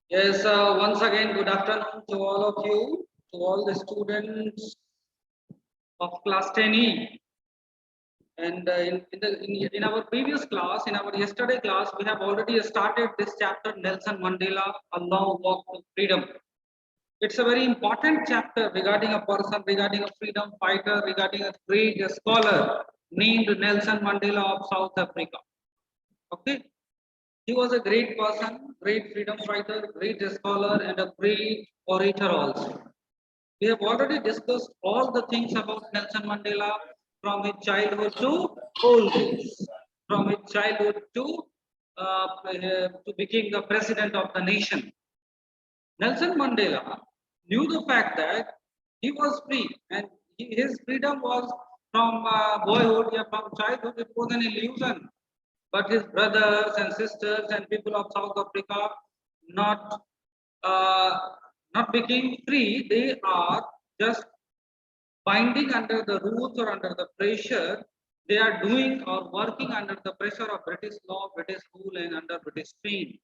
Yes, once again, good afternoon to all of you, to all the students of class 10E. And in our previous class, in our yesterday class, we have already started this chapter, Nelson Mandela, A Long Walk to Freedom. It's a very important chapter regarding a person, regarding a freedom fighter, regarding a great scholar named Nelson Mandela of South Africa. Okay. He was a great person, great freedom fighter, great scholar, and a great orator also. We have already discussed all the things about Nelson Mandela from his childhood to old age, from his childhood to become the president of the nation. Nelson Mandela knew the fact that he was free, and his freedom was from boyhood, yeah, from childhood. It was an illusion, but his brothers and sisters and people of South Africa not uh, not became free. They are just binding under the rules or under the pressure. They are doing or working under the pressure of British law, British rule, and under British pain.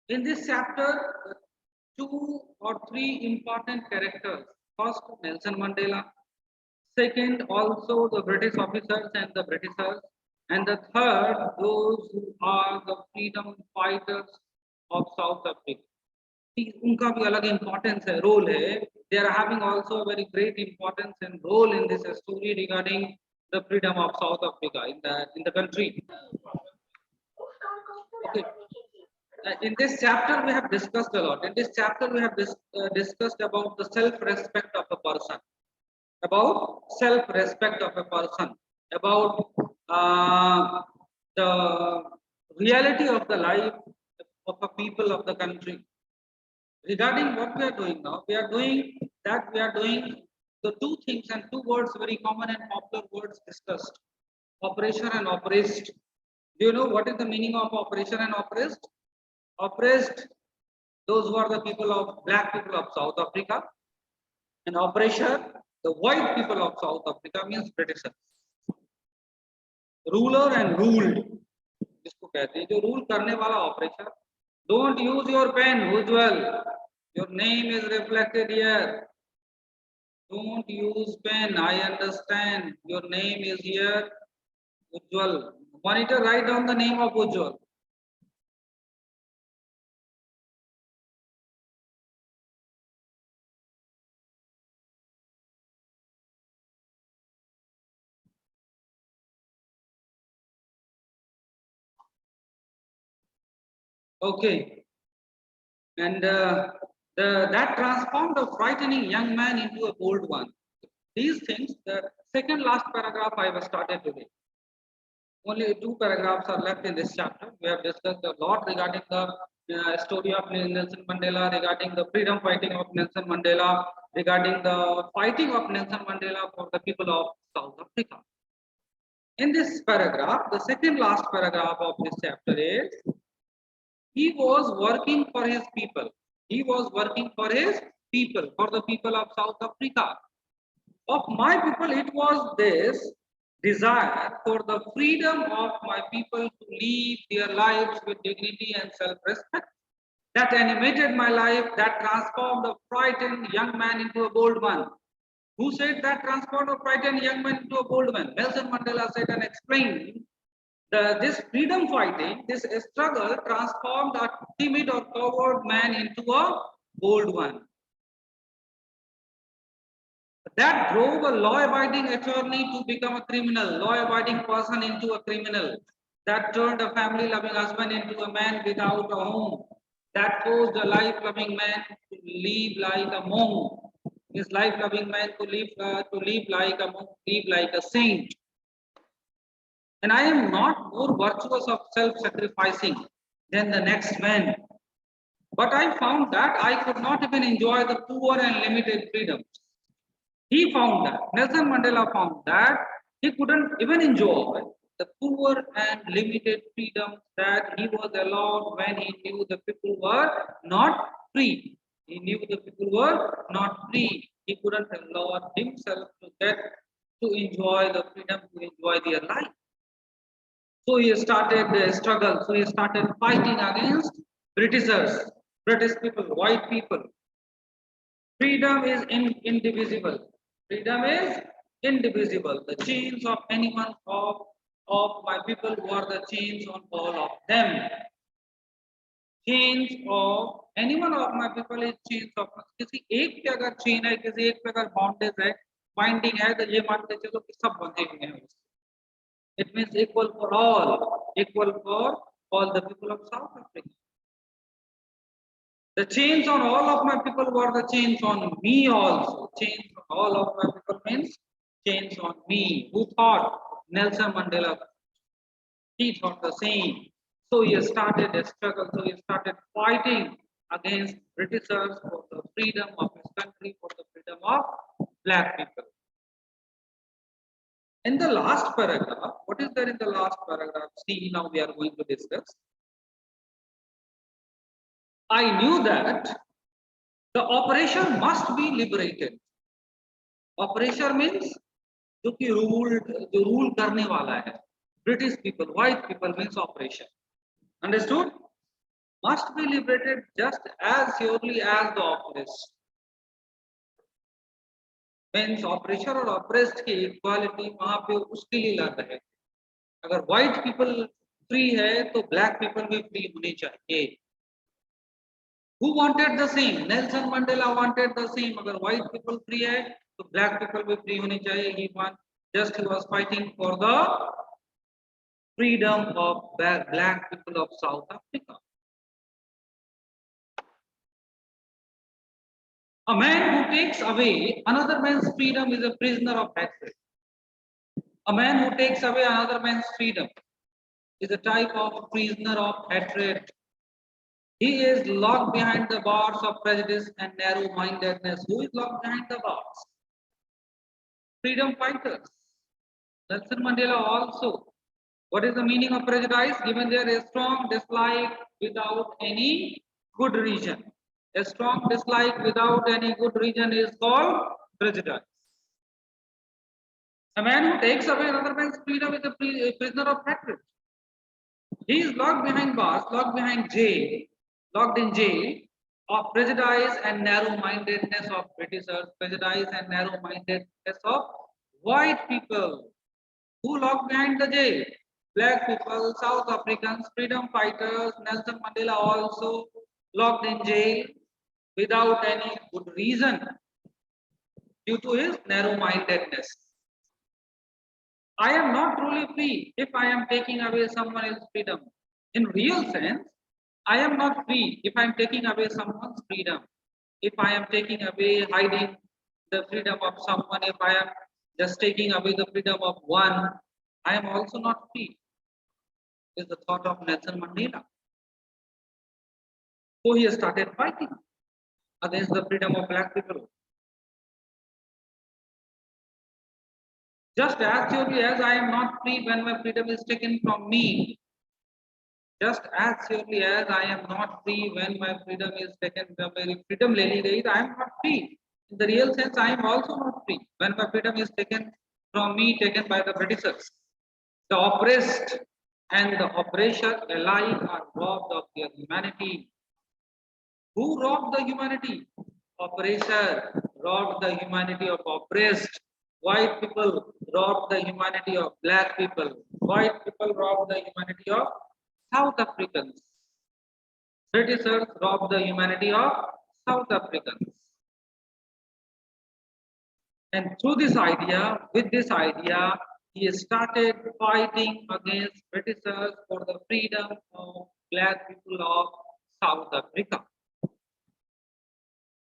In this chapter, two or three important characters. First, Nelson Mandela. Second, also the British officers and the Britishers. And the third, those who are the freedom fighters of South Africa. उनका भी अलग importance है, role है. They are having also a very great importance and role in this story regarding the freedom of South Africa in the country. Okay. In this chapter, we have discussed a lot. In this chapter, we have discussed about the self-respect of a person, about self-respect of a person, about the reality of the life of a people of the country. Regarding what we are doing now, we are doing the two things and two words, very common and popular words discussed: oppression and oppressed. Do you know what is the meaning of oppression and oppressed? Oppressed, those who are the people of black people of South Africa, and oppressor, the white people of South Africa, means Britishers. Ruler and ruled, जिसको कहते हैं जो rule करने वाला operation. Don't use your pen, Ujjwal. Your name is reflected here. Don't use pen. I understand. Your name is here, Ujjwal. Monitor, write down the name of Ujjwal. Okay. And that transformed a frightening young man into a bold one. These things, the second last paragraph I have started today. Only two paragraphs are left in this chapter. We have discussed a lot regarding the story of Nelson Mandela, regarding the freedom fighting of Nelson Mandela, regarding the fighting of Nelson Mandela for the people of South Africa. In this paragraph, the second last paragraph of this chapter is, he was working for his people. He was working for his people, for the people of South Africa. Of my people, it was this desire for the freedom of my people to live their lives with dignity and self-respect that animated my life, that transformed a frightened young man into a bold one. Who said that transformed a frightened young man into a bold man? Nelson Mandela said and explained. This freedom fighting, this struggle transformed a timid or coward man into a bold one. That drove a law-abiding attorney to become a criminal, law-abiding person into a criminal. That turned a family-loving husband into a man without a home. That forced a life-loving man to live like a monk. His life-loving man to live like a monk, live like a saint. And I am not more virtuous of self-sacrificing than the next man. But I found that I could not even enjoy the poor and limited freedoms. He found that, Nelson Mandela found that he couldn't even enjoy the poor and limited freedoms that he was allowed when he knew the people were not free. He knew the people were not free. He couldn't allow himself to enjoy the freedom, to enjoy their life. So he started the struggle. So he started fighting against Britishers, British people, white people. Freedom is indivisible. Freedom is indivisible. The chains of anyone of my people were the chains on all of them. Chains of anyone of my people is chains of किसी एक पे अगर chain है किसी एक पे अगर bondage है binding है तो ये मानते चलो कि सब बंधे हुए हैं उससे. It means equal for all the people of South Africa. The chains on all of my people were the chains on me also. Chains on all of my people means chains on me. Who thought Nelson Mandela? He thought the same. So he started a struggle. So he started fighting against Britishers for the freedom of his country, for the freedom of black people. In the last paragraph, what is there in the last paragraph? See, now we are going to discuss. I knew that the operation must be liberated. Operation means जो कि rule करने वाला है. British people, white people means operation. Understood? Must be liberated just as surely as the oppressed. Means oppressor और oppressed की equality वहाँ पे उसके लिए लड़ रहे थे. अगर white people free है तो black people भी free होने चाहिए. Who wanted the same? Nelson Mandela wanted the same. अगर white people free है तो black people भी free होने चाहिए. He was fighting for the freedom of black people of South Africa. A man who takes away another man's freedom is a prisoner of hatred. A man who takes away another man's freedom is a type of prisoner of hatred. He is locked behind the bars of prejudice and narrow-mindedness. Who is locked behind the bars? Freedom fighters. Nelson Mandela also. What is the meaning of prejudice? Given there is strong dislike without any good reason. A strong dislike without any good reason is called prejudice. A man who takes away another man's freedom is a prisoner of hatred. He is locked behind bars, locked in jail of prejudice and narrow-mindedness of Britishers, prejudice and narrow-mindedness of white people. Who locked behind the jail? Black people, South Africans, freedom fighters, Nelson Mandela also locked in jail without any good reason due to his narrow-mindedness. I am not truly free if I am taking away someone else's freedom. In real sense, I am not free if I am taking away someone's freedom. If I am taking away, hiding the freedom of someone, if I am just taking away the freedom of one, I am also not free. Is the thought of Nelson Mandela. So he started fighting against the freedom of black people. Just as surely as I am not free when my freedom is taken from me, just as surely as I am not free when my freedom is taken, freedom ले ली गई, I am not free. In the real sense, I am also not free when my freedom is taken from me, taken by the Britishers. The oppressed and the oppressor alike are robbed of their humanity. Who robbed the humanity? Oppressor robbed the humanity of oppressed. White people robbed the humanity of black people. White people robbed the humanity of South Africans. Britishers robbed the humanity of South Africans. And through this idea, with this idea, he started fighting against Britishers for the freedom of black people of South Africa.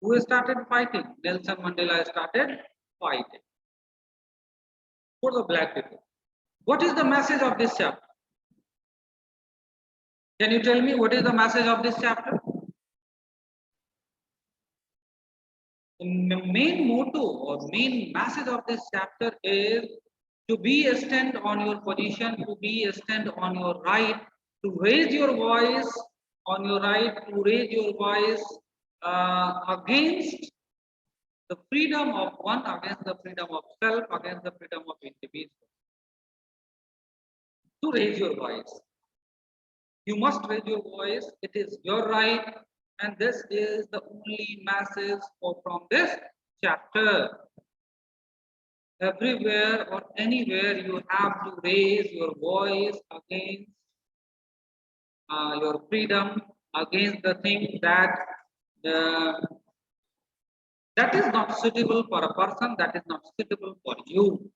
Who started fighting? Nelson Mandela started fighting for the black people. What is the message of this chapter? Can you tell me what is the message of this chapter? The main motto or main message of this chapter is to be a stand on your position, to be a stand on your right, to raise your voice on your right, to raise your voice against the freedom of one, against the freedom of self, against the freedom of individual. to raise your voice. You must raise your voice. It is your right. And this is the only message from this chapter. Everywhere or anywhere you have to raise your voice against your freedom, against the thing uh, that is not suitable for a person, that is not suitable for you,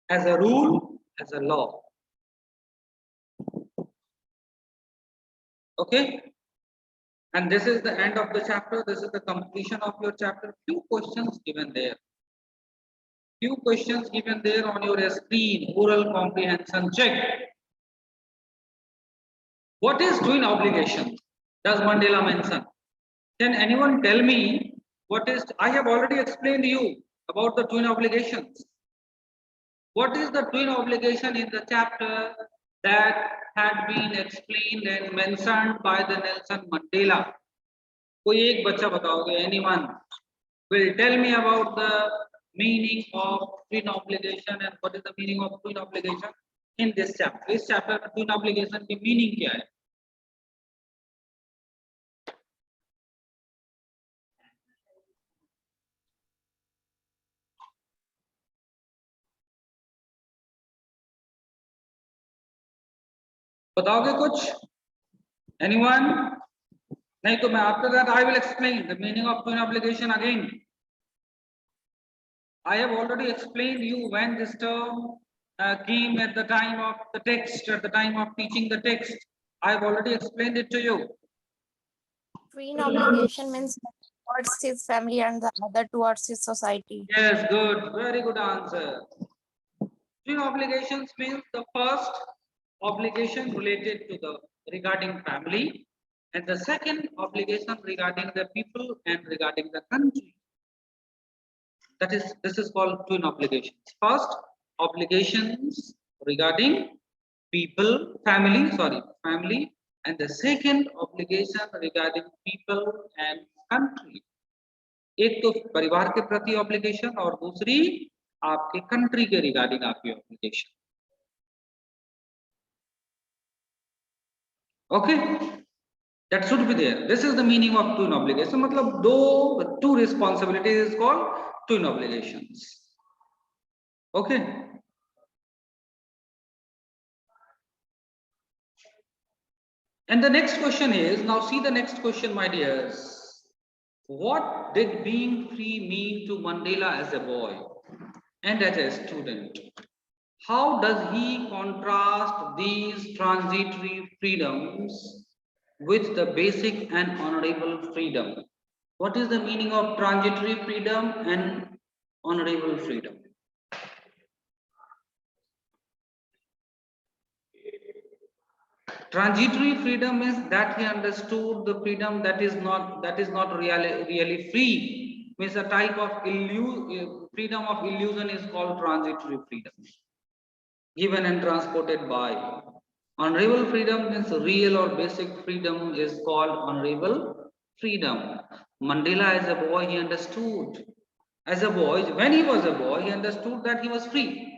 as a rule, as a law. Okay, and this is the end of the chapter. This is the completion of your chapter. Few questions given there. Few questions given there on your screen. Oral comprehension check. What is twin obligation? Does Mandela mention? Can anyone tell me what is? I have already explained to you about the twin obligations. What is the twin obligation in the chapter that had been explained and mentioned by the Nelson Mandela? कोई एक बच्चा बताओगे? Anyone will tell me about the meaning of twin obligation and what is the meaning of twin obligation in this chapter? इस chapter में twin obligation की meaning क्या है? बताओगे कुछ? Anyone? नहीं तो मैं after that I will explain the meaning of twin obligation again. I have already explained you when this term came at the time of the text, at the time of teaching the text. I have already explained it to you. Twin obligation means towards his family and the other towards his society. Yes, good. Very good answer. Twin obligations means the first obligation related to the regarding family, and the second obligation regarding the people and regarding the country. This is called twin obligations. First, obligations regarding people, family, and the second obligation regarding people and country. एक तो परिवार के प्रति obligation और दूसरी आपके country के regarding आपकी obligation. Okay, that should be there. This is the meaning of twin obligation. मतलब दो two responsibilities is called twin obligations. Okay. And the next question is, now see the next question, my dears. What did being free mean to Mandela as a boy and as a student? How does he contrast these transitory freedoms with the basic and honorable freedom? What is the meaning of transitory freedom and honorable freedom? Transitory freedom is that he understood the freedom that is not really free. Means a type of freedom of illusion is called transitory freedom, given and transported by. Honorable freedom means real or basic freedom is called honorable freedom. Mandela as a boy, he understood. As a boy, when he was a boy, he understood that he was free.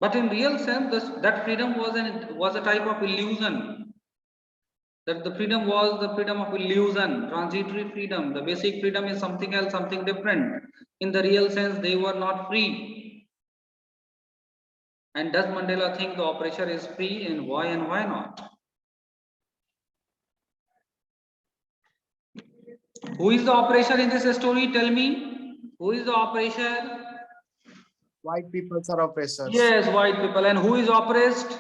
But in real sense, that freedom was a type of illusion. That the freedom was the freedom of illusion, transitory freedom. The basic freedom is something else, something different. In the real sense, they were not free. And does Mandela think the oppressor is free, and why not? Who is the oppressor in this story? Tell me. Who is the oppressor? White people are oppressors. Yes, white people. And who is oppressed?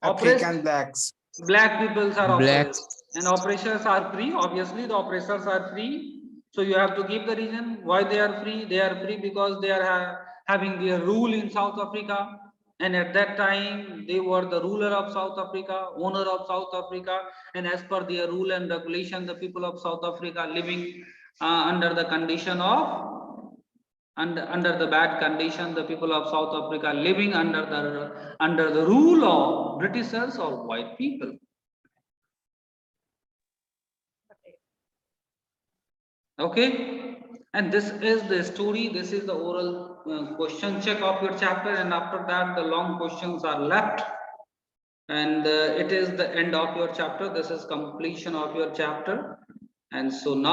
African blacks. Black people are Blacks. oppressed. And oppressors are free. Obviously, the oppressors are free. So you have to give the reason why they are free. They are free because they are having their rule in South Africa. And at that time, they were the ruler of South Africa, owner of South Africa. And as per their rule and regulation, the people of South Africa living under the condition of under the bad condition, the people of South Africa living under the rule of Britishers or white people. Okay, and this is the story. This is the oral question check of your chapter, and after that the long questions are left, and it is the end of your chapter. This is completion of your chapter. And so now